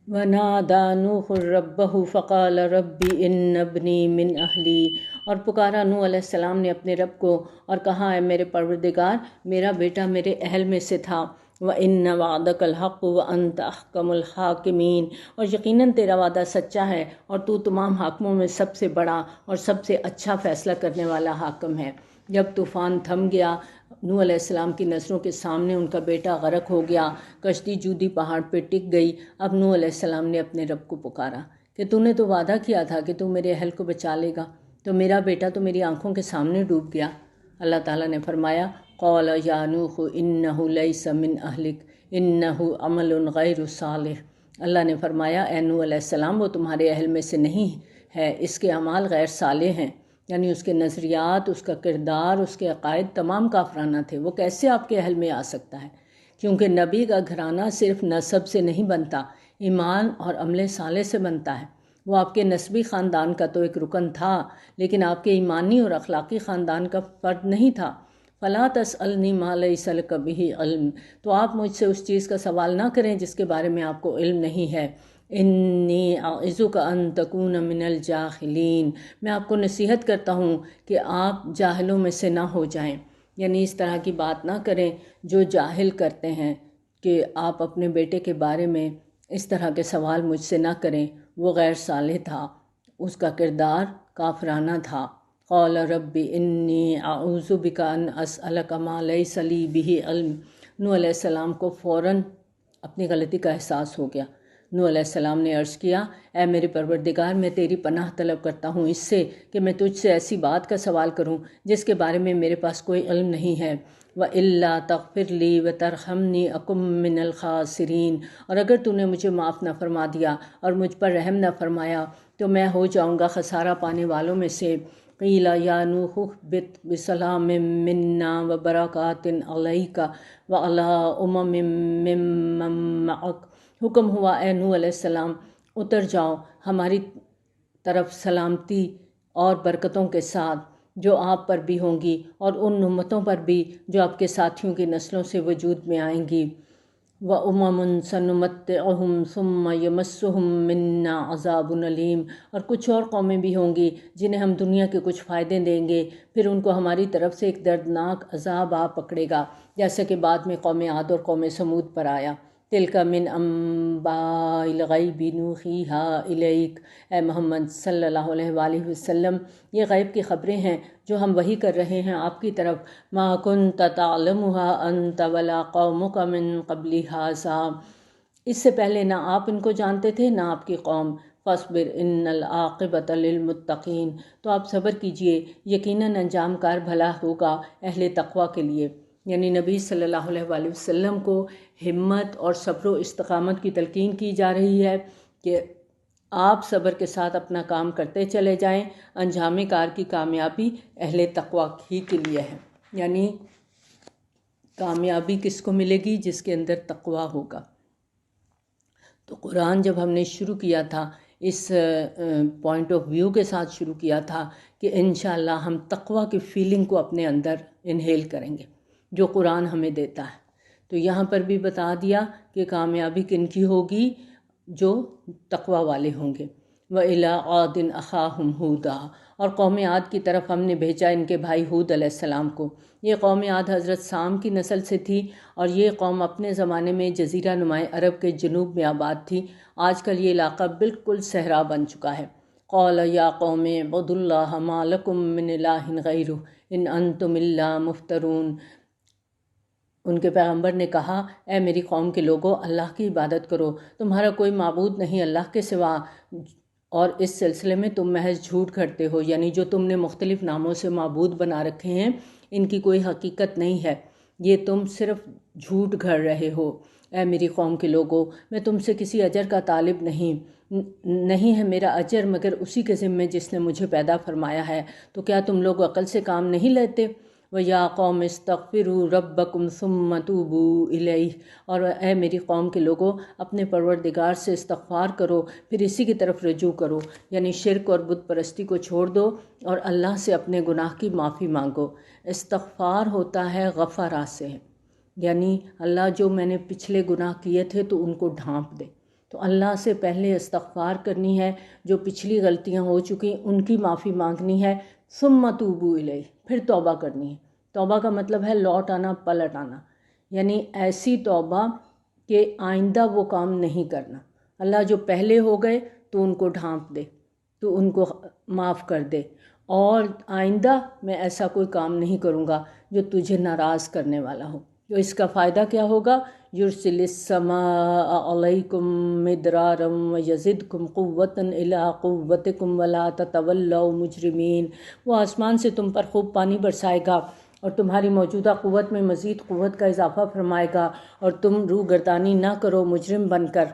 ونادى نوح ربه فقال رب ان ابنی من اہلی، اور پکارا نوح علیہ السلام نے اپنے رب کو اور کہا اے میرے پروردگار، میرا بیٹا میرے اہل میں سے تھا۔ وَإِنَّ وَعْدَكَ الْحَقُّ وَأَنْتَ أَحْكَمُ الْحَاكِمِينَ، اور یقیناً تیرا وعدہ سچا ہے اور تو تمام حاکموں میں سب سے بڑا اور سب سے اچھا فیصلہ کرنے والا حاکم ہے۔ جب طوفان تھم گیا، نوح علیہ السلام کی نظروں کے سامنے ان کا بیٹا غرق ہو گیا، کشتی جودی پہاڑ پہ ٹک گئی۔ اب نوح علیہ السلام نے اپنے رب کو پکارا کہ تو نے تو وعدہ کیا تھا کہ تو میرے اہل کو بچا لے گا، تو میرا بیٹا تو میری آنکھوں کے سامنے ڈوب گیا۔ اللہ تعالیٰ نے فرمایا قال یا نوح انہ لیس من اہلک انہ عمل غیر صالح۔ اللہ نے فرمایا اے نوح علیہ السلام، وہ تمہارے اہل میں سے نہیں ہے، اس کے اعمال غیر صالح ہیں، یعنی اس کے نظریات، اس کا کردار، اس کے عقائد تمام کافرانہ تھے، وہ کیسے آپ کے اہل میں آ سکتا ہے؟ کیونکہ نبی کا گھرانہ صرف نسب سے نہیں بنتا، ایمان اور عمل صالح سے بنتا ہے۔ وہ آپ کے نسبی خاندان کا تو ایک رکن تھا، لیکن آپ کے ایمانی اور اخلاقی خاندان کا فرد نہیں تھا۔ فَلَا تَسْأَلْنِي مَا لَيْسَ لَكَ بِهِ علم، تو آپ مجھ سے اس چیز کا سوال نہ کریں جس کے بارے میں آپ کو علم نہیں ہے۔ انی اعظک ان تکون من الجاہلین، میں آپ کو نصیحت کرتا ہوں کہ آپ جاہلوں میں سے نہ ہو جائیں، یعنی اس طرح کی بات نہ کریں جو جاہل کرتے ہیں کہ آپ اپنے بیٹے کے بارے میں اس طرح کے سوال مجھ سے نہ کریں۔ وہ غیر صالح تھا، اس کا کردار کافرانہ تھا۔ قال رب انی اعوذ بک ان اسألک ما لیس لی بہ علم، نوح علیہ السلام کو فوراً اپنی غلطی کا احساس ہو گیا۔ نوح علیہ السلام نے عرض کیا اے میرے پروردگار، میں تیری پناہ طلب کرتا ہوں اس سے کہ میں تجھ سے ایسی بات کا سوال کروں جس کے بارے میں میرے پاس کوئی علم نہیں ہے۔ وَإِلَّا تَغْفِرْ لِي وَتَرْحَمْنِي أَكُن مِّنَ الْخَاسِرِينَ، اور اگر تو نے مجھے معاف نہ فرما دیا اور مجھ پر رحم نہ فرمایا تو میں ہو جاؤں گا خسارہ پانے والوں میں سے۔ قیل یا نوح اہبط بسلام منا وبرکات علیک وعلی امم ممن معک، حکم ہوا اے نوح علیہ السلام اتر جاؤ ہماری طرف سلامتی اور برکتوں کے ساتھ جو آپ پر بھی ہوں گی اور ان امتوں پر بھی جو آپ کے ساتھیوں کی نسلوں سے وجود میں آئیں گی۔ وَأُمَمٌ سَنُمَتِّعُهُمْ ثُمَّ يَمَسُّهُمْ مِنَّا عَذَابٌ أَلِيمٌ، اور کچھ اور قومیں بھی ہوں گی جنہیں ہم دنیا کے کچھ فائدے دیں گے، پھر ان کو ہماری طرف سے ایک دردناک عذاب آ پکڑے گا، جیسا کہ بعد میں قوم عاد اور قوم سمود پر آیا۔ تِلْکَ مِنْ أَنْبَاءِ الْغَیْبِ نُوحِیہَا إِلَیک، اے محمد صلی اللہ علیہ وآلہ وسلم، یہ غیب کی خبریں ہیں جو ہم وحی کر رہے ہیں آپ کی طرف۔ مَا كُنْتَ تَعْلَمُهَا أَنْتَ وَلَا قَوْمُكَ مِنْ قَبْلِ هَٰذَا، اس سے پہلے نہ آپ ان کو جانتے تھے نہ آپ کی قوم۔ فَاصْبِرْ إِنَّ الْعَاقِبَةَ لِلْمُتَّقِينَ، تو آپ صبر کیجئے، یقیناً انجام کار بھلا ہوگا اہل تقوی کے لیے۔ یعنی نبی صلی اللہ علیہ وآلہ وسلم کو ہمت اور صبر و استقامت کی تلقین کی جا رہی ہے کہ آپ صبر کے ساتھ اپنا کام کرتے چلے جائیں، انجام کار کی کامیابی اہل تقوی ہی کے لیے ہے، یعنی کامیابی کس کو ملے گی؟ جس کے اندر تقوی ہوگا۔ تو قرآن جب ہم نے شروع کیا تھا اس پوائنٹ آف ویو کے ساتھ شروع کیا تھا کہ انشاءاللہ ہم تقوی کی فیلنگ کو اپنے اندر انہیل کریں گے جو قرآن ہمیں دیتا ہے، تو یہاں پر بھی بتا دیا کہ کامیابی کن کی ہوگی؟ جو تقوی والے ہوں گے۔ وَإِلَىٰ عَادٍ أَخَاهُمْ هُودًا، اور قوم عاد کی طرف ہم نے بھیجا ان کے بھائی ہود علیہ السلام کو۔ یہ قوم عاد حضرت سام کی نسل سے تھی اور یہ قوم اپنے زمانے میں جزیرہ نماء عرب کے جنوب میں آباد تھی۔ آج کل یہ علاقہ بالکل صحرا بن چکا ہے۔ قَالَ يَا قَوْمِ اعْبُدُوا اللَّهَ مَا لَكُم مِّنْ إِلَٰهٍ غَيْرُهُ إِنْ أَنْتُمْ إِلَّا مُفْتَرُونَ، ان کے پیغمبر نے کہا اے میری قوم کے لوگو، اللہ کی عبادت کرو، تمہارا کوئی معبود نہیں اللہ کے سوا، اور اس سلسلے میں تم محض جھوٹ گھڑتے ہو، یعنی جو تم نے مختلف ناموں سے معبود بنا رکھے ہیں ان کی کوئی حقیقت نہیں ہے، یہ تم صرف جھوٹ گھڑ رہے ہو۔ اے میری قوم کے لوگو، میں تم سے کسی اجر کا طالب نہیں ہے میرا اجر مگر اسی کے ذمے جس نے مجھے پیدا فرمایا ہے، تو کیا تم لوگ عقل سے کام نہیں لیتے؟ وَيَا قَوْمِ اسْتَغْفِرُوا رَبَّكُمْ ثُمَّ تُوبُوا إِلَيْهِ، اور اے میری قوم کے لوگو اپنے پروردگار سے استغفار کرو پھر اسی کی طرف رجوع کرو، یعنی شرک اور بت پرستی کو چھوڑ دو اور اللہ سے اپنے گناہ کی معافی مانگو۔ استغفار ہوتا ہے غفرا سے، یعنی اللہ جو میں نے پچھلے گناہ کیے تھے تو ان کو ڈھانپ دے، تو اللہ سے پہلے استغفار کرنی ہے، جو پچھلی غلطیاں ہو چکی ان کی معافی مانگنی ہے، ثم توبوا الیہ، پھر توبہ کرنی ہے۔ توبہ کا مطلب ہے لوٹ آنا، پلٹ آنا، یعنی ایسی توبہ کہ آئندہ وہ کام نہیں کرنا۔ اللہ جو پہلے ہو گئے تو ان کو ڈھانپ دے، تو ان کو معاف کر دے، اور آئندہ میں ایسا کوئی کام نہیں کروں گا جو تجھے ناراض کرنے والا ہو۔ تو اس کا فائدہ کیا ہوگا؟ یرسل السماء علیکم مدرارا ویزدکم قوۃ الی قوتکم ولا تتولوا مجرمین۔ وہ آسمان سے تم پر خوب پانی برسائے گا اور تمہاری موجودہ قوت میں مزید قوت کا اضافہ فرمائے گا، اور تم روگردانی نہ کرو مجرم بن کر۔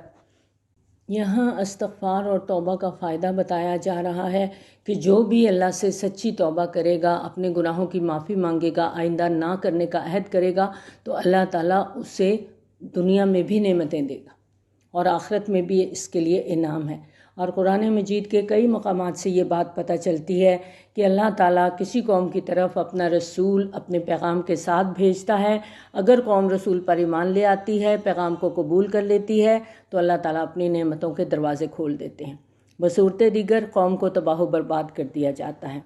یہاں استغفار اور توبہ کا فائدہ بتایا جا رہا ہے کہ جو بھی اللہ سے سچی توبہ کرے گا، اپنے گناہوں کی معافی مانگے گا، آئندہ نہ کرنے کا عہد کرے گا، تو اللہ تعالیٰ اسے دنیا میں بھی نعمتیں دے گا اور آخرت میں بھی اس کے لیے انعام ہے۔ اور قرآن مجید کے کئی مقامات سے یہ بات پتہ چلتی ہے کہ اللہ تعالیٰ کسی قوم کی طرف اپنا رسول اپنے پیغام کے ساتھ بھیجتا ہے۔ اگر قوم رسول پر ایمان لے آتی ہے، پیغام کو قبول کر لیتی ہے، تو اللہ تعالیٰ اپنی نعمتوں کے دروازے کھول دیتے ہیں، بصورت دیگر قوم کو تباہ و برباد کر دیا جاتا ہے۔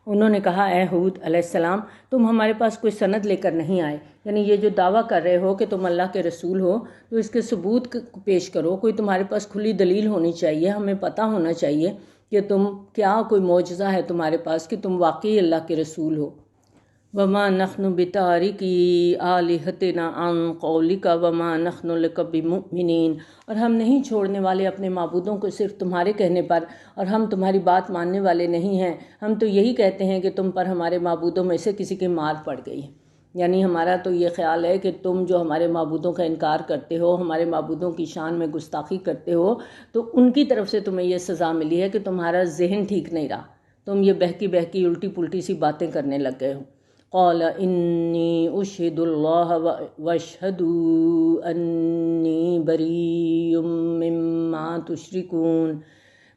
انہوں نے کہا، اے ہود علیہ السلام، تم ہمارے پاس کوئی سند لے کر نہیں آئے، یعنی یہ جو دعویٰ کر رہے ہو کہ تم اللہ کے رسول ہو، تو اس کے ثبوت پیش کرو، کوئی تمہارے پاس کھلی دلیل ہونی چاہیے، ہمیں پتہ ہونا چاہیے کہ تم کیا کوئی معجزہ ہے تمہارے پاس کہ تم واقعی اللہ کے رسول ہو۔ وما نحن بتارکی آلہتنا عن قولک وما نحن لک بمؤمنین، اور ہم نہیں چھوڑنے والے اپنے معبودوں کو صرف تمہارے کہنے پر، اور ہم تمہاری بات ماننے والے نہیں ہیں۔ ہم تو یہی کہتے ہیں کہ تم پر ہمارے معبودوں میں سے کسی کی مار پڑ گئی ہے، یعنی ہمارا تو یہ خیال ہے کہ تم جو ہمارے معبودوں کا انکار کرتے ہو، ہمارے معبودوں کی شان میں گستاخی کرتے ہو، تو ان کی طرف سے تمہیں یہ سزا ملی ہے کہ تمہارا ذہن ٹھیک نہیں رہا، تم یہ بہکی بہکی الٹی پلٹی سی باتیں کرنے لگ گئے ہو۔ قال انی اشہد اللہ واشہدوا انی بریء مما تشرکون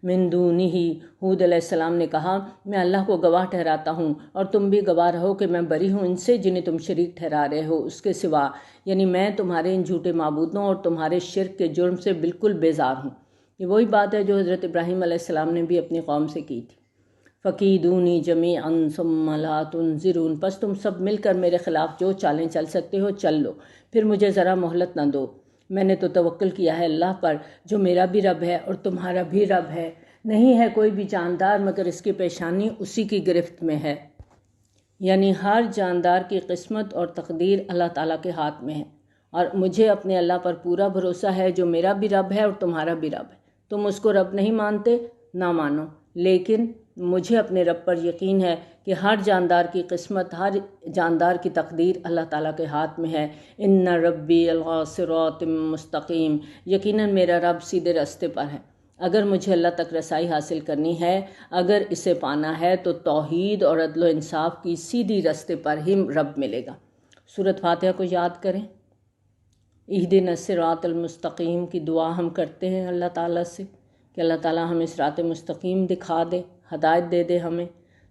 من دونہ۔ ہود علیہ السلام نے کہا، میں اللہ کو گواہ ٹھہراتا ہوں اور تم بھی گواہ رہو کہ میں بری ہوں ان سے جنہیں تم شریک ٹھہرا رہے ہو اس کے سوا، یعنی میں تمہارے ان جھوٹے معبودوں اور تمہارے شرک کے جرم سے بالکل بیزار ہوں۔ یہ وہی بات ہے جو حضرت ابراہیم علیہ السلام نے بھی اپنی قوم سے کی تھی۔ فَكِيدُونِي جَمِيعًا ثُمَّ لَا تُنظِرُونَ، پس تم سب مل کر میرے خلاف جو چالیں چل سکتے ہو چل لو، پھر مجھے ذرا مہلت نہ دو۔ میں نے تو توکل کیا ہے اللہ پر جو میرا بھی رب ہے اور تمہارا بھی رب ہے، نہیں ہے کوئی بھی جاندار مگر اس کی پیشانی اسی کی گرفت میں ہے، یعنی ہر جاندار کی قسمت اور تقدیر اللہ تعالیٰ کے ہاتھ میں ہے، اور مجھے اپنے اللہ پر پورا بھروسہ ہے جو میرا بھی رب ہے اور تمہارا بھی رب ہے۔ تم اس کو رب نہیں مانتے، نہ مانو، لیکن مجھے اپنے رب پر یقین ہے کہ ہر جاندار کی قسمت، ہر جاندار کی تقدیر اللہ تعالیٰ کے ہاتھ میں ہے۔ ان ربی علی صراط مستقیم، یقیناً میرا رب سیدھے راستے پر ہے۔ اگر مجھے اللہ تک رسائی حاصل کرنی ہے، اگر اسے پانا ہے، تو توحید اور عدل و انصاف کی سیدھی راستے پر ہی رب ملے گا۔ سورۃ فاتحہ کو یاد کریں، اہدنا الصراط المستقیم کی دعا ہم کرتے ہیں اللہ تعالیٰ سے کہ اللہ تعالیٰ ہمیں صراط مستقیم دکھا دے، ہدایت دے دے ہمیں۔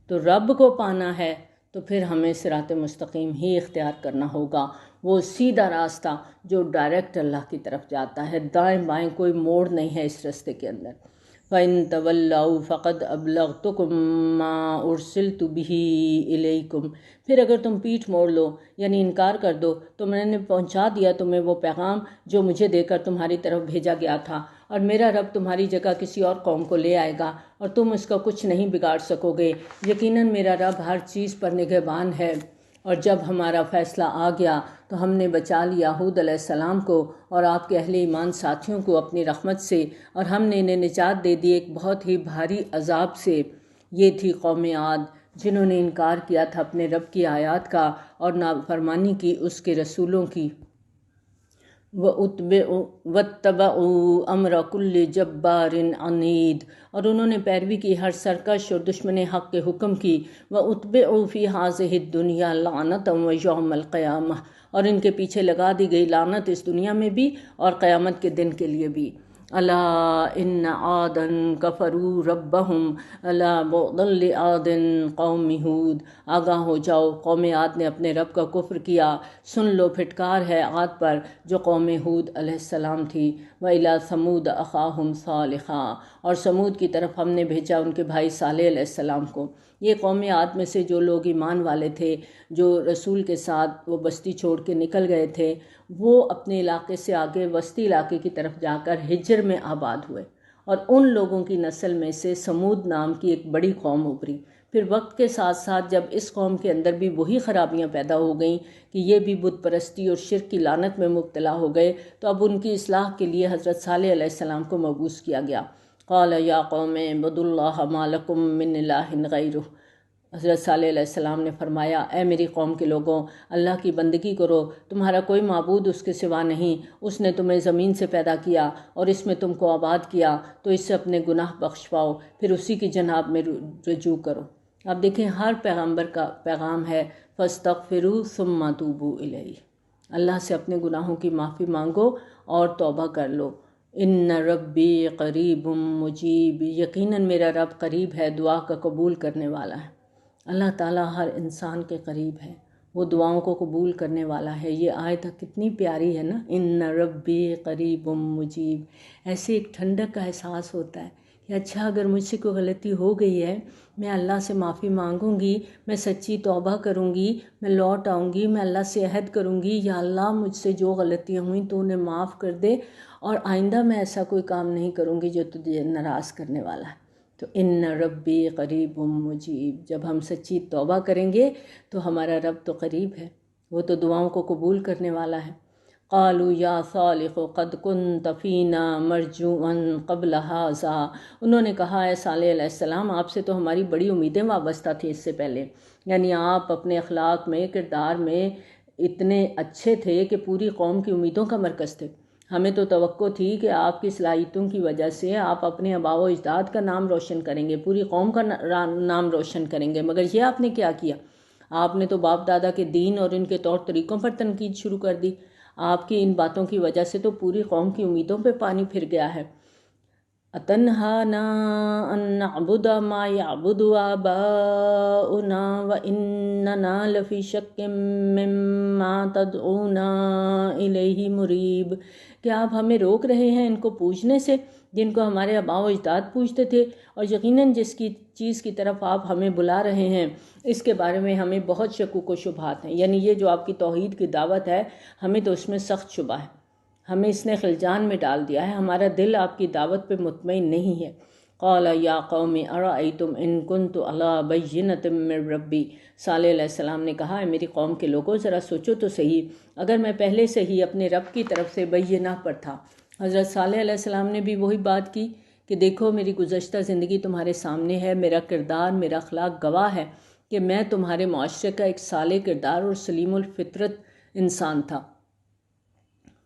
تو رب کو پانا ہے تو پھر ہمیں صراط مستقیم ہی اختیار کرنا ہوگا، وہ سیدھا راستہ جو ڈائریکٹ اللہ کی طرف جاتا ہے، دائیں بائیں کوئی موڑ نہیں ہے اس راستے کے اندر۔ فَإِن تَوَلَّوْا فَقَدْ أَبْلَغْتُكُم مَّا أُرْسِلْتُ بِهِ إِلَيْكُمْ، پھر اگر تم پیٹھ موڑ لو یعنی انکار کر دو تو میں نے پہنچا دیا تمہیں وہ پیغام جو مجھے دے کر تمہاری طرف بھیجا گیا تھا، اور میرا رب تمہاری جگہ کسی اور قوم کو لے آئے گا اور تم اس کا کچھ نہیں بگاڑ سکو گے۔ یقیناً میرا رب ہر چیز پر نگہبان ہے۔ اور جب ہمارا فیصلہ آ گیا تو ہم نے بچا لیا ہود علیہ السلام کو اور آپ کے اہل ایمان ساتھیوں کو اپنی رحمت سے، اور ہم نے انہیں نجات دے دی ایک بہت ہی بھاری عذاب سے۔ یہ تھی قوم عاد جنہوں نے انکار کیا تھا اپنے رب کی آیات کا اور نافرمانی کی اس کے رسولوں کی۔ وَاتَّبَعُوا أَمْرَ كُلِّ جَبَّارٍ عَنِيدٍ، اور انہوں نے پیروی کی ہر سرکش اور دشمن حق کے حکم کی۔ وَأُتْبِعُوا فِي هَٰذِهِ الدُّنْيَا لَعْنَةً وَيَوْمَ الْقِيَامَةِ، اور ان کے پیچھے لگا دی گئی لعنت اس دنیا میں بھی اور قیامت کے دن کے لیے بھی۔ الا ان عادن کفروا ربہم الا بعدا لعاد قوم ہود، آگاہ ہو جاؤ، قوم عاد نے اپنے رب کا کفر کیا، سن لو پھٹکار ہے عاد پر جو قوم ہود علیہ السلام تھی۔ وَإِلَىٰ ثَمُودَ أَخَاهُمْ صَالِحًا، اور سمود کی طرف ہم نے بھیجا ان کے بھائی صالح علیہ السلام کو۔ یہ قوم عاد میں سے جو لوگ ایمان والے تھے، جو رسول کے ساتھ وہ بستی چھوڑ کے نکل گئے تھے، وہ اپنے علاقے سے آگے وسطی علاقے کی طرف جا کر ہجر میں آباد ہوئے، اور ان لوگوں کی نسل میں سے سمود نام کی ایک بڑی قوم ابھری۔ پھر وقت کے ساتھ ساتھ جب اس قوم کے اندر بھی وہی خرابیاں پیدا ہو گئیں کہ یہ بھی بت پرستی اور شرک کی لعنت میں مبتلا ہو گئے، تو اب ان کی اصلاح کے لیے حضرت صالح علیہ السلام کو مبعوث کیا گیا۔ قال یا قوم اعبدوا اللہ ما لکم من الہ غیرہ، حضرت صالح علیہ السلام نے فرمایا، اے میری قوم کے لوگوں، اللہ کی بندگی کرو، تمہارا کوئی معبود اس کے سوا نہیں، اس نے تمہیں زمین سے پیدا کیا اور اس میں تم کو آباد کیا، تو اس سے اپنے گناہ بخشواؤ، پھر اسی کی جناب میں رجوع کرو۔ اب دیکھیں ہر پیغمبر کا پیغام ہے فاستغفروا ثم توبوا الیہ، اللہ سے اپنے گناہوں کی معافی مانگو اور توبہ کر لو۔ ان ربی قریب مجیب، یقیناً میرا رب قریب ہے، دعا کا قبول کرنے والا ہے۔ اللہ تعالیٰ ہر انسان کے قریب ہے، وہ دعاؤں کو قبول کرنے والا ہے۔ یہ آیت کتنی پیاری ہے نا، ان ربی قریب مجیب، ایسے ایک ٹھنڈک کا احساس ہوتا ہے کہ اچھا اگر مجھ سے کوئی غلطی ہو گئی ہے، میں اللہ سے معافی مانگوں گی، میں سچی توبہ کروں گی، میں لوٹ آؤں گی، میں اللہ سے عہد کروں گی، یا اللہ مجھ سے جو غلطیاں ہوئیں تو انہیں معاف کر دے، اور آئندہ میں ایسا کوئی کام نہیں کروں گی جو تجھے ناراض کرنے والا ہے۔ تو ان ربی قریب مجیب، جب ہم سچی توبہ کریں گے تو ہمارا رب تو قریب ہے، وہ تو دعاؤں کو قبول کرنے والا ہے۔ قالوا یا صالح قد كنت فینا مرجوا قبل هذا، انہوں نے کہا اے صالح علیہ السلام، آپ سے تو ہماری بڑی امیدیں وابستہ تھیں اس سے پہلے، یعنی آپ اپنے اخلاق میں، کردار میں اتنے اچھے تھے کہ پوری قوم کی امیدوں کا مرکز تھے۔ ہمیں تو توقع تھی کہ آپ کی صلاحیتوں کی وجہ سے آپ اپنے آباء و اجداد کا نام روشن کریں گے، پوری قوم کا نام روشن کریں گے، مگر یہ آپ نے کیا کیا؟ آپ نے تو باپ دادا کے دین اور ان کے طور طریقوں پر تنقید شروع کر دی۔ آپ کی ان باتوں کی وجہ سے تو پوری قوم کی امیدوں پہ پانی پھر گیا ہے۔ اتنہانا ان نعبد ما یعبد آباؤنا واننا لفی شک مما تدعونا الیہ مریب، کیا آپ ہمیں روک رہے ہیں ان کو پوجنے سے جن کو ہمارے آباء و اجداد پوجتے تھے، اور یقیناً جس کی چیز کی طرف آپ ہمیں بلا رہے ہیں اس کے بارے میں ہمیں بہت شکوک و شبہات ہیں، یعنی یہ جو آپ کی توحید کی دعوت ہے ہمیں تو اس میں سخت شبہ ہے، ہمیں اس نے خلجان میں ڈال دیا ہے، ہمارا دل آپ کی دعوت پہ مطمئن نہیں ہے۔ قال یا قوم ارأیتم ان کنت علی بینۃ من ربی، صالح علیہ السلام نے کہا اے میری قوم کے لوگوں ذرا سوچو تو صحیح، اگر میں پہلے سے ہی اپنے رب کی طرف سے بینہ پر تھا۔ حضرت صالح علیہ السلام نے بھی وہی بات کی کہ دیکھو میری گزشتہ زندگی تمہارے سامنے ہے، میرا کردار، میرا اخلاق گواہ ہے کہ میں تمہارے معاشرے کا ایک صالح کردار اور سلیم الفطرت انسان تھا۔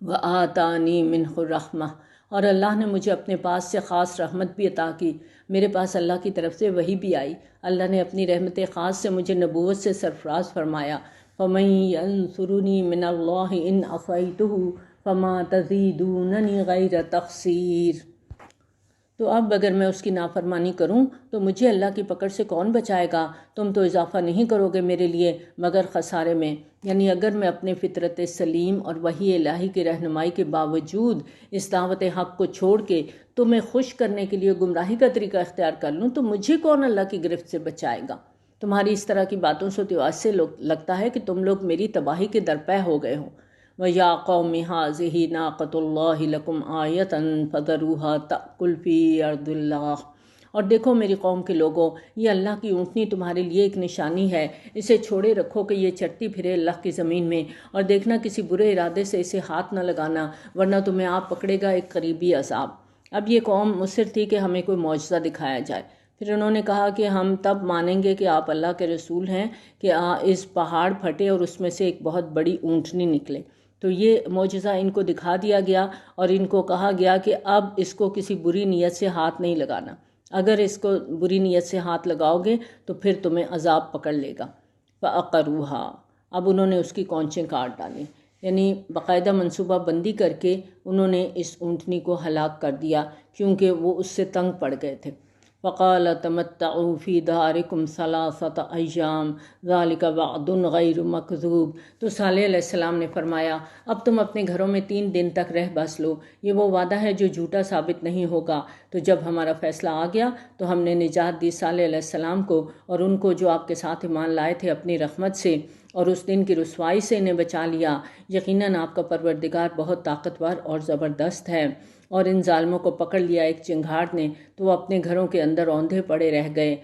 وَآتَانِي مِنْهُ الرَّحْمَةَ، اور اللہ نے مجھے اپنے پاس سے خاص رحمت بھی عطا کی، میرے پاس اللہ کی طرف سے وحی بھی آئی، اللہ نے اپنی رحمت خاص سے مجھے نبوت سے سرفراز فرمایا۔ فَمَن يَنصُرُنِي مِنَ اللَّهِ إِنْ عَصَيْتُهُ فَمَا تَزِيدُونَنِي غَيْرَ تَخْسِيرٍ، تو اب اگر میں اس کی نافرمانی کروں تو مجھے اللہ کی پکڑ سے کون بچائے گا؟ تم تو اضافہ نہیں کرو گے میرے لیے مگر خسارے میں، یعنی اگر میں اپنے فطرت سلیم اور وحی الہی کی رہنمائی کے باوجود اس دعوت حق کو چھوڑ کے تمہیں خوش کرنے کے لیے گمراہی کا طریقہ اختیار کر لوں تو مجھے کون اللہ کی گرفت سے بچائے گا؟ تمہاری اس طرح کی باتوں سے تو ایسے لگتا ہے کہ تم لوگ میری تباہی کے درپے ہو گئے ہو۔ وَيَا قَوْمِ هَٰذِهِ نَاقَةُ اللَّهِ لَكُمْ آیَةً فَذَرُوهَا تَأْکُلْ فِی أَرْضِ اللَّهِ، اور دیکھو میری قوم کے لوگوں، یہ اللہ کی اونٹنی تمہارے لیے ایک نشانی ہے، اسے چھوڑے رکھو کہ یہ چرتی پھرے اللہ کی زمین میں، اور دیکھنا کسی برے ارادے سے اسے ہاتھ نہ لگانا ورنہ تمہیں آپ پکڑے گا ایک قریبی عذاب۔ اب یہ قوم مصر تھی کہ ہمیں کوئی معجزہ دکھایا جائے، پھر انہوں نے کہا کہ ہم تب مانیں گے کہ آپ اللہ کے رسول ہیں کہ اس پہاڑ پھٹے اور اس میں سے ایک بہت بڑی اونٹنی نکلے۔ تو یہ معجزہ ان کو دکھا دیا گیا اور ان کو کہا گیا کہ اب اس کو کسی بری نیت سے ہاتھ نہیں لگانا، اگر اس کو بری نیت سے ہاتھ لگاؤ گے تو پھر تمہیں عذاب پکڑ لے گا۔ فَعَقَرُوهَا، اب انہوں نے اس کی کونچیں کاٹ ڈالیں، یعنی باقاعدہ منصوبہ بندی کر کے انہوں نے اس اونٹنی کو ہلاک کر دیا کیونکہ وہ اس سے تنگ پڑ گئے تھے۔ وقال تمتعوا فی دارکم ثلاثۃ ایام ذالک وعد غیر مکذوب۔ تو صالح علیہ السلام نے فرمایا اب تم اپنے گھروں میں 3 دن تک رہ بس لو، یہ وہ وعدہ ہے جو جھوٹا ثابت نہیں ہوگا۔ تو جب ہمارا فیصلہ آ گیا تو ہم نے نجات دی صالح علیہ السلام کو اور ان کو جو آپ کے ساتھ ایمان لائے تھے اپنی رحمت سے، اور اس دن کی رسوائی سے انہیں بچا لیا۔ یقیناً آپ کا پروردگار بہت طاقتور اور زبردست ہے۔ اور ان ظالموں کو پکڑ لیا ایک چنگھاڑ نے تو وہ اپنے گھروں کے اندر اوندھے پڑے رہ گئے۔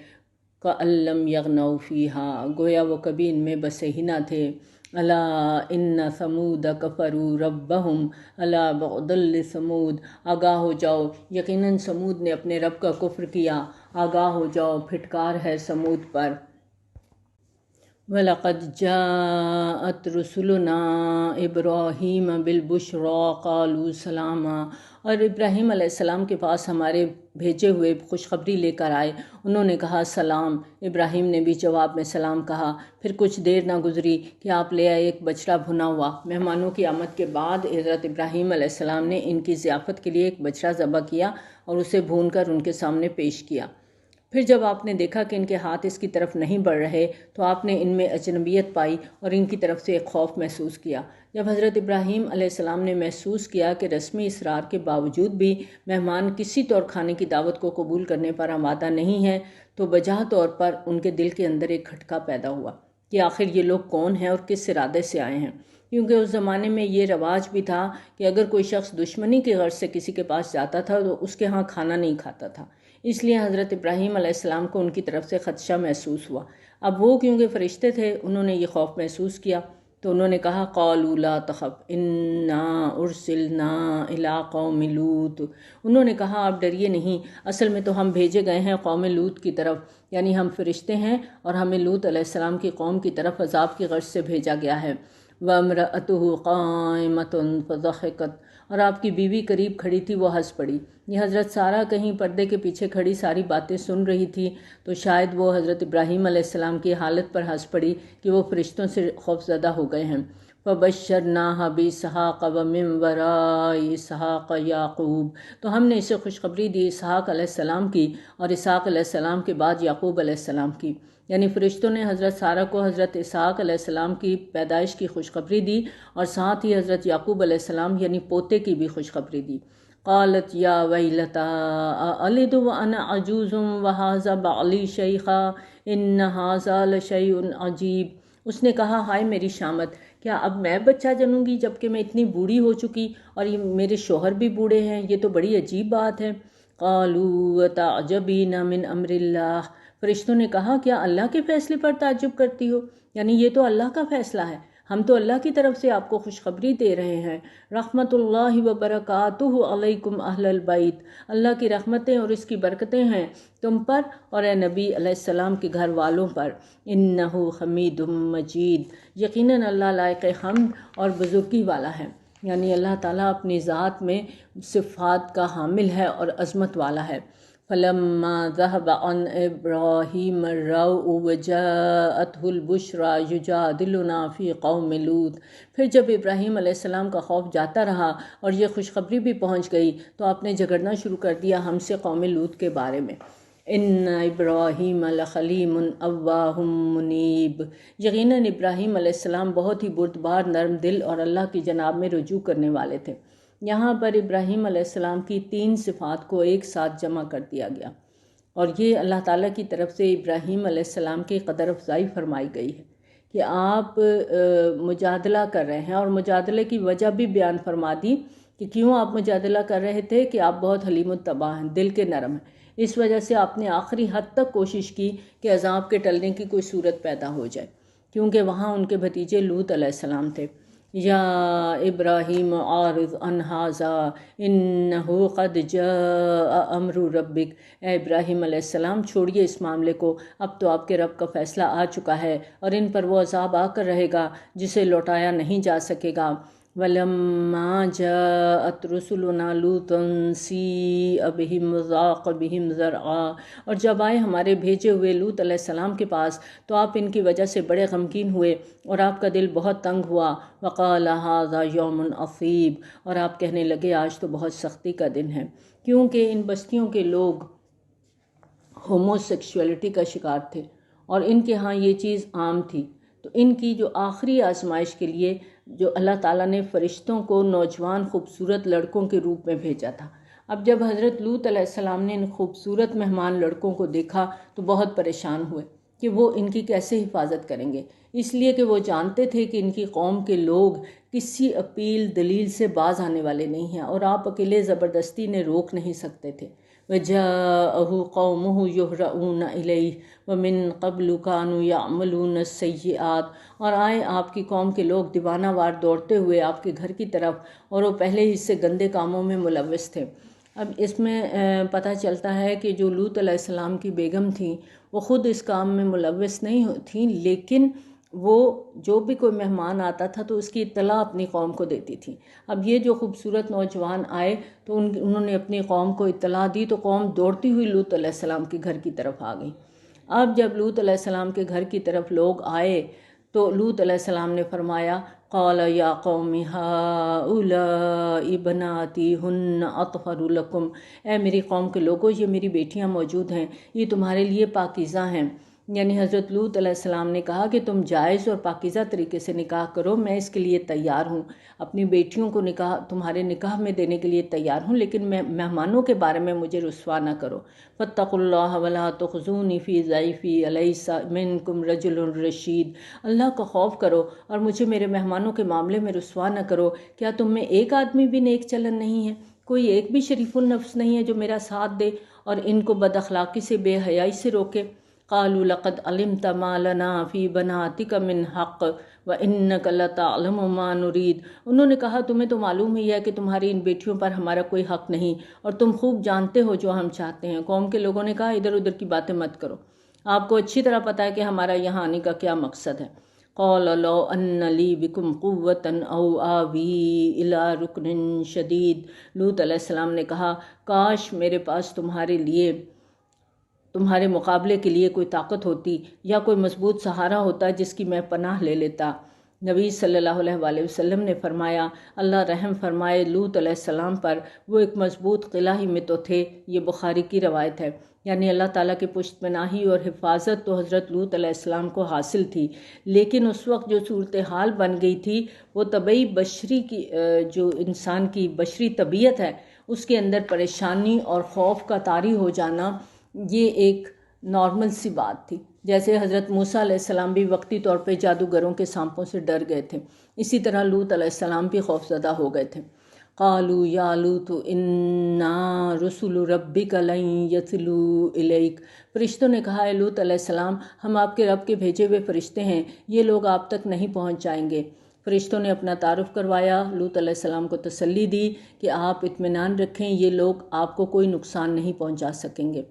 کأن لم یغنوا فیہا، گویا وہ کبھی ان میں بسے ہی نہ تھے۔ الا ان ثمود کفروا ربہم الا بعدا لثمود، آگاہ ہو جاؤ، یقیناً سمود نے اپنے رب کا کفر کیا، آگاہ ہو جاؤ، پھٹکار ہے سمود پر۔ وَلَقَدْ جَاءَتْ رُسُلُنَا إِبْرَاهِيمَ بِالْبُشْرَىٰ قَالُوا سَلَامًا، اور ابراہیم علیہ السلام کے پاس ہمارے بھیجے ہوئے خوشخبری لے کر آئے، انہوں نے کہا سلام۔ ابراہیم نے بھی جواب میں سلام کہا۔ پھر کچھ دیر نہ گزری کہ آپ لے آئے ایک بچڑا بھنا ہوا۔ مہمانوں کی آمد کے بعد حضرت ابراہیم علیہ السلام نے ان کی ضیافت کے لیے ایک بچڑا ذبح کیا اور اسے بھون کر ان کے سامنے پیش کیا۔ پھر جب آپ نے دیکھا کہ ان کے ہاتھ اس کی طرف نہیں بڑھ رہے تو آپ نے ان میں اجنبیت پائی اور ان کی طرف سے ایک خوف محسوس کیا۔ جب حضرت ابراہیم علیہ السلام نے محسوس کیا کہ رسمی اصرار کے باوجود بھی مہمان کسی طور کھانے کی دعوت کو قبول کرنے پر آمادہ نہیں ہے تو بجا طور پر ان کے دل کے اندر ایک کھٹکا پیدا ہوا کہ آخر یہ لوگ کون ہیں اور کس ارادے سے آئے ہیں، کیونکہ اس زمانے میں یہ رواج بھی تھا کہ اگر کوئی شخص دشمنی کی غرض سے کسی کے پاس جاتا تھا تو اس کے ہاں کھانا نہیں کھاتا تھا۔ اس لیے حضرت ابراہیم علیہ السلام کو ان کی طرف سے خدشہ محسوس ہوا۔ اب وہ کیونکہ فرشتے تھے انہوں نے یہ خوف محسوس کیا تو انہوں نے کہا قالوا لا تخف انا ارسلنا الی قوم لوط، انہوں نے کہا آپ ڈریے نہیں، اصل میں تو ہم بھیجے گئے ہیں قوم لوط کی طرف، یعنی ہم فرشتے ہیں اور ہمیں لوط علیہ السلام کی قوم کی طرف عذاب کی غرض سے بھیجا گیا ہے۔ وَامْرَأَتُهُ قَائِمَةٌ فَضَحِكَتْ، اور آپ کی بیوی قریب کھڑی تھی، وہ ہنس پڑی۔ یہ حضرت سارہ کہیں پردے کے پیچھے کھڑی ساری باتیں سن رہی تھی تو شاید وہ حضرت ابراہیم علیہ السلام کی حالت پر ہنس پڑی کہ وہ فرشتوں سے خوفزدہ ہو گئے ہیں۔ فَبَشَّرْنَاهَا بِإِسْحَاقَ وَمِن وَرَاءِ إِسْحَاقَ یعقوب، تو ہم نے اسے خوشخبری دی اسحاق علیہ السلام کی اور اسحاق علیہ السلام کے بعد یعقوب علیہ السلام کی، یعنی فرشتوں نے حضرت سارہ کو حضرت اسحاق علیہ السلام کی پیدائش کی خوشخبری دی اور ساتھ ہی حضرت یعقوب علیہ السلام یعنی پوتے کی بھی خوشخبری دی۔ قالت یا ویلتا أَلِدُ وَأَنَا عَجُوزٌ وَهَٰذَا بَعْلِي شَيْخًا إِنَّ هَٰذَا لَشَيْءٌ عَجِیب، اس نے کہا ہائے میری شامت، کیا اب میں بچہ جنوں گی جبکہ میں اتنی بوڑھی ہو چکی اور یہ میرے شوہر بھی بوڑھے ہیں، یہ تو بڑی عجیب بات ہے۔ قالوا وَتَعْجَبِينَ مِنْ أَمْرِ اللَّهِ، فرشتوں نے کہا کیا اللہ کے فیصلے پر تعجب کرتی ہو، یعنی یہ تو اللہ کا فیصلہ ہے، ہم تو اللہ کی طرف سے آپ کو خوشخبری دے رہے ہیں۔ رحمت اللہ وبرکاتہ علیکم اہل البیت، اللہ کی رحمتیں اور اس کی برکتیں ہیں تم پر اور اے نبی علیہ السلام کے گھر والوں پر۔ انہ حمید مجید، یقیناً اللہ لائق حمد اور بزرگی والا ہے، یعنی اللہ تعالیٰ اپنی ذات میں صفات کا حامل ہے اور عظمت والا ہے۔ فَلَمَّا ذَهَبَ عَنْ إِبْرَاهِيمَ الرَّوْعُ وَجَاءَتْهُ الْبُشْرَىٰ يُجَادِلُنَا فِي قَوْمِ لُوط، پھر جب ابراہیم علیہ السلام کا خوف جاتا رہا اور یہ خوشخبری بھی پہنچ گئی تو آپ نے جھگڑنا شروع کر دیا ہم سے قوم لوط کے بارے میں۔ ان ابراہیم لحلیم اواہ منیب، یقیناً ابراہیم علیہ السلام بہت ہی بردبار، نرم دل اور اللہ کی جناب میں رجوع کرنے والے تھے۔ یہاں پر ابراہیم علیہ السلام کی 3 صفات کو ایک ساتھ جمع کر دیا گیا اور یہ اللہ تعالیٰ کی طرف سے ابراہیم علیہ السلام کی قدر افزائی فرمائی گئی ہے کہ آپ مجادلہ کر رہے ہیں، اور مجادلے کی وجہ بھی بیان فرما دی کہ کیوں آپ مجادلہ کر رہے تھے، کہ آپ بہت حلیم الطبع ہیں، دل کے نرم ہیں، اس وجہ سے آپ نے آخری حد تک کوشش کی کہ عذاب کے ٹلنے کی کوئی صورت پیدا ہو جائے، کیونکہ وہاں ان کے بھتیجے لوط علیہ السلام تھے۔ یا ابراہیم اعرض عن ھذا انہ قد جاء امر ربک، اے ابراہیم علیہ السلام چھوڑیے اس معاملے کو، اب تو آپ کے رب کا فیصلہ آ چکا ہے اور ان پر وہ عذاب آ کر رہے گا جسے لوٹایا نہیں جا سکے گا۔ وَلَمَّا جَاءَتْ رُسُلُنَا لُوطًا سِیءَ بِهِمْ وَضَاقَ بِهِمْ ذَرْعًا، اور جب آئے ہمارے بھیجے ہوئے لوط علیہ السلام کے پاس تو آپ ان کی وجہ سے بڑے غمگین ہوئے اور آپ کا دل بہت تنگ ہوا۔ وَقَالَ هَذَا يَوْمٌ عَصِیبٌ، اور آپ کہنے لگے آج تو بہت سختی کا دن ہے، کیونکہ ان بستیوں کے لوگ ہومو سیکشولیٹی کا شکار تھے اور ان کے ہاں یہ چیز عام تھی۔ تو ان کی جو آخری آزمائش کے لیے جو اللہ تعالیٰ نے فرشتوں کو نوجوان خوبصورت لڑکوں کے روپ میں بھیجا تھا۔ اب جب حضرت لوط علیہ السلام نے ان خوبصورت مہمان لڑکوں کو دیکھا تو بہت پریشان ہوئے کہ وہ ان کی کیسے حفاظت کریں گے، اس لیے کہ وہ جانتے تھے کہ ان کی قوم کے لوگ کسی اپیل دلیل سے باز آنے والے نہیں ہیں اور آپ اکیلے زبردستی نے روک نہیں سکتے تھے۔ وَجَاءَهُ قَوْمُهُ يُهْرَعُونَ إِلَيْهِ وَمِن قَبْلُ كَانُوا يَعْمَلُونَ السَّيِّئَاتِ، اور آئے آپ کی قوم کے لوگ دیوانہ وار دوڑتے ہوئے آپ کے گھر کی طرف اور وہ پہلے ہی سے گندے کاموں میں ملوث تھے۔ اب اس میں پتہ چلتا ہے کہ جو لوط علیہ السلام کی بیگم تھیں وہ خود اس کام میں ملوث نہیں تھیں، لیکن وہ جو بھی کوئی مہمان آتا تھا تو اس کی اطلاع اپنی قوم کو دیتی تھی۔ اب یہ جو خوبصورت نوجوان آئے تو انہوں نے اپنی قوم کو اطلاع دی تو قوم دوڑتی ہوئی لوط علیہ السلام کے گھر کی طرف آ گئی۔ اب جب لوط علیہ السلام کے گھر کی طرف لوگ آئے تو لوط علیہ السلام نے فرمایا قال یا قوم هؤلاء بناتی ہن اطہر لکم، اے میری قوم کے لوگوں یہ میری بیٹیاں موجود ہیں، یہ تمہارے لیے پاکیزہ ہیں۔ یعنی حضرت لوط علیہ السلام نے کہا کہ تم جائز اور پاکیزہ طریقے سے نکاح کرو، میں اس کے لیے تیار ہوں، اپنی بیٹیوں کو تمہارے نکاح میں دینے کے لیے تیار ہوں، لیکن مہمانوں کے بارے میں مجھے رسوا نہ کرو۔ فاتقوا اللہ ولا تخزونی فی ضیفی الیس منکم رجل رشید، اللہ کا خوف کرو اور مجھے میرے مہمانوں کے معاملے میں رسوا نہ کرو۔ کیا تم میں ایک آدمی بھی نیک چلن نہیں ہے، کوئی ایک بھی شریف النفس نہیں ہے جو میرا ساتھ دے اور ان کو بد اخلاقی سے بے حیائی سے روکے؟ قالوا لقد علمت ما لنا فی بناتک من حق وانک لتعلم ما نرید، انہوں نے کہا تمہیں تو معلوم ہی ہے کہ تمہاری ان بیٹیوں پر ہمارا کوئی حق نہیں اور تم خوب جانتے ہو جو ہم چاہتے ہیں۔ قوم کے لوگوں نے کہا ادھر ادھر کی باتیں مت کرو، آپ کو اچھی طرح پتہ ہے کہ ہمارا یہاں آنے کا کیا مقصد ہے۔ قال لو ان لی بکم قوتا او آوی الی رکن شدید، لوط علیہ السلام نے کہا کاش میرے پاس تمہارے مقابلے کے لیے کوئی طاقت ہوتی یا کوئی مضبوط سہارا ہوتا جس کی میں پناہ لے لیتا۔ نبی صلی اللہ علیہ وآلہ وسلم نے فرمایا اللہ رحم فرمائے لوط علیہ السلام پر، وہ ایک مضبوط قلعہ ہی میں تو تھے، یہ بخاری کی روایت ہے۔ یعنی اللہ تعالیٰ کی پشت پناہی اور حفاظت تو حضرت لوط علیہ السلام کو حاصل تھی، لیکن اس وقت جو صورتحال بن گئی تھی وہ طبعی بشری کی جو انسان کی بشری طبیعت ہے اس کے اندر پریشانی اور خوف کا طاری ہو جانا یہ ایک نارمل سی بات تھی۔ جیسے حضرت موسیٰ علیہ السلام بھی وقتی طور پہ جادوگروں کے سانپوں سے ڈر گئے تھے، اسی طرح لوط علیہ السلام بھی خوفزدہ ہو گئے تھے۔ قالوا یا لوط انا رسول ربک لن یصلوا الیک، فرشتوں نے کہا اے لوط علیہ السلام ہم آپ کے رب کے بھیجے ہوئے فرشتے ہیں، یہ لوگ آپ تک نہیں پہنچ جائیں گے۔ فرشتوں نے اپنا تعارف کروایا، لوط علیہ السلام کو تسلی دی کہ آپ اطمینان رکھیں، یہ لوگ آپ کو کوئی نقصان نہیں پہنچا سکیں گے۔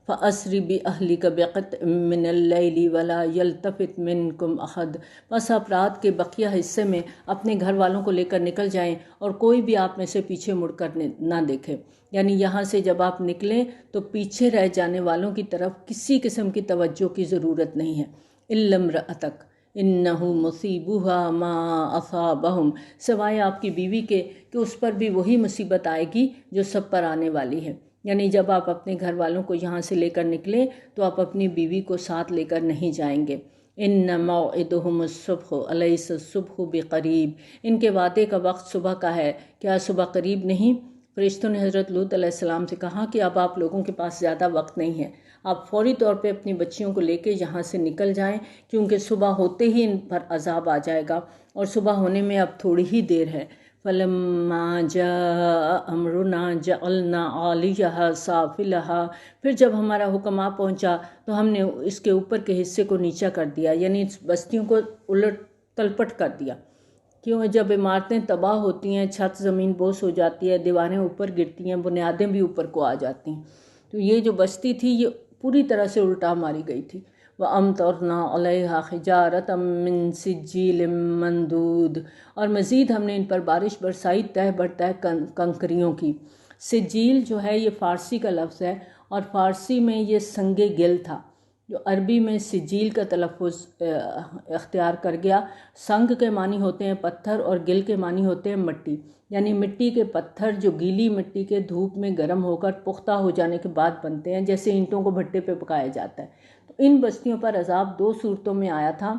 فَأَسْرِ بِأَهْلِكَ بِقِطْعٍ مِّنَ اللَّيْلِ وَلَا يَلْتَفِتْ مِنْكُمْ أَحَدٌ، بس آپ رات کے بقیہ حصے میں اپنے گھر والوں کو لے کر نکل جائیں اور کوئی بھی آپ میں سے پیچھے مڑ کر نہ دیکھے۔ یعنی یہاں سے جب آپ نکلیں تو پیچھے رہ جانے والوں کی طرف کسی قسم کی توجہ کی ضرورت نہیں ہے۔ إِلَّا امْرَأَتَكَ إِنَّهُ مُصِيبُهَا مَا أَصَابَهُمْ، سوائے آپ کی بیوی کے کہ اس پر بھی وہی مصیبت آئے گی جو سب پر آنے والی ہے۔ یعنی جب آپ اپنے گھر والوں کو یہاں سے لے کر نکلیں تو آپ اپنی بیوی کو ساتھ لے کر نہیں جائیں گے۔ ان موعدہم الصبح الیس الصبح بقریب، ان کے وعدے کا وقت صبح کا ہے، کیا صبح قریب نہیں؟ فرشتوں نے حضرت لوط علیہ السلام سے کہا کہ اب آپ لوگوں کے پاس زیادہ وقت نہیں ہے، آپ فوری طور پہ اپنی بچیوں کو لے کے یہاں سے نکل جائیں، کیونکہ صبح ہوتے ہی ان پر عذاب آ جائے گا اور صبح ہونے میں اب تھوڑی ہی دیر ہے۔ فَلَمَّا جَاءَ أَمْرُنَا جَعَلْنَا عَالِيَهَا سَافِلَهَا، پھر جب ہمارا حکم آ پہنچا تو ہم نے اس کے اوپر کے حصے کو نیچا کر دیا، یعنی اس بستیوں کو الٹ تلپٹ کر دیا۔ کیوں جب عمارتیں تباہ ہوتی ہیں، چھت زمین بوس ہو جاتی ہے، دیواریں اوپر گرتی ہیں، بنیادیں بھی اوپر کو آ جاتی ہیں، تو یہ جو بستی تھی یہ پوری طرح سے الٹا ماری گئی تھی۔ وَأَمْطَرْنَا عَلَيْهَا حِجَارَةً مِّن سِجِّيلٍ مَّنضُودٍ، اور مزید ہم نے ان پر بارش برسائی تہ بر تہ کنکریوں کی۔ سجیل جو ہے یہ فارسی کا لفظ ہے، اور فارسی میں یہ سنگ گل تھا، جو عربی میں سجیل کا تلفظ اختیار کر گیا۔ سنگ کے معنی ہوتے ہیں پتھر، اور گل کے معنی ہوتے ہیں مٹی، یعنی مٹی کے پتھر جو گیلی مٹی کے دھوپ میں گرم ہو کر پختہ ہو جانے کے بعد بنتے ہیں، جیسے اینٹوں کو بھٹے پہ پکایا جاتا ہے۔ تو ان بستیوں پر عذاب دو صورتوں میں آیا تھا۔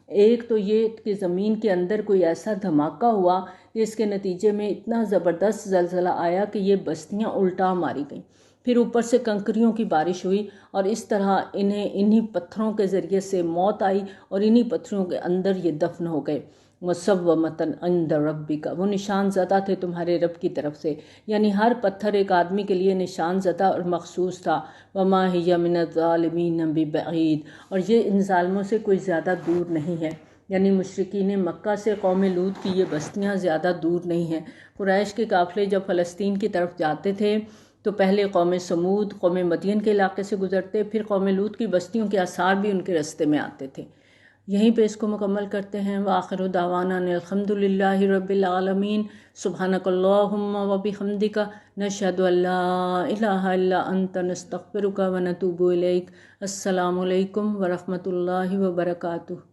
ایک تو یہ کہ زمین کے اندر کوئی ایسا دھماکہ ہوا کہ اس کے نتیجے میں اتنا زبردست زلزلہ آیا کہ یہ بستیاں الٹا ماری گئیں، پھر اوپر سے کنکریوں کی بارش ہوئی، اور اس طرح انہی پتھروں کے ذریعے سے موت آئی، اور انہی پتھروں کے اندر یہ دفن ہو گئے۔ مُصَوَّمَةً عِندَ رَبِّكَ، وہ نشان زدہ تھے تمہارے رب کی طرف سے، یعنی ہر پتھر ایک آدمی کے لیے نشان زدہ اور مخصوص تھا۔ وَمَا هِيَ مِنَ الظَّالِمِينَ بِبَعِيدٍ، اور یہ ان ظالموں سے کوئی زیادہ دور نہیں ہے، یعنی مشرکین مکہ سے قوم لوط کی یہ بستیاں زیادہ دور نہیں ہیں۔ قریش کے قافلے جب فلسطین کی طرف جاتے تھے تو پہلے قوم سمود، قوم مدین کے علاقے سے گزرتے، پھر قوم لوط کی بستیوں کے آثار بھی ان کے رستے میں آتے تھے۔ یہیں پہ اس کو مکمل کرتے ہیں۔ وآخر دعوانا الحمد للہ رب العالمین۔ سبحانک اللہم وبحمدک، نشہد ان لا الہ الا انت، نستغفرک ونتوب الیک۔ السلام علیکم ورحمۃ اللہ وبرکاتہ۔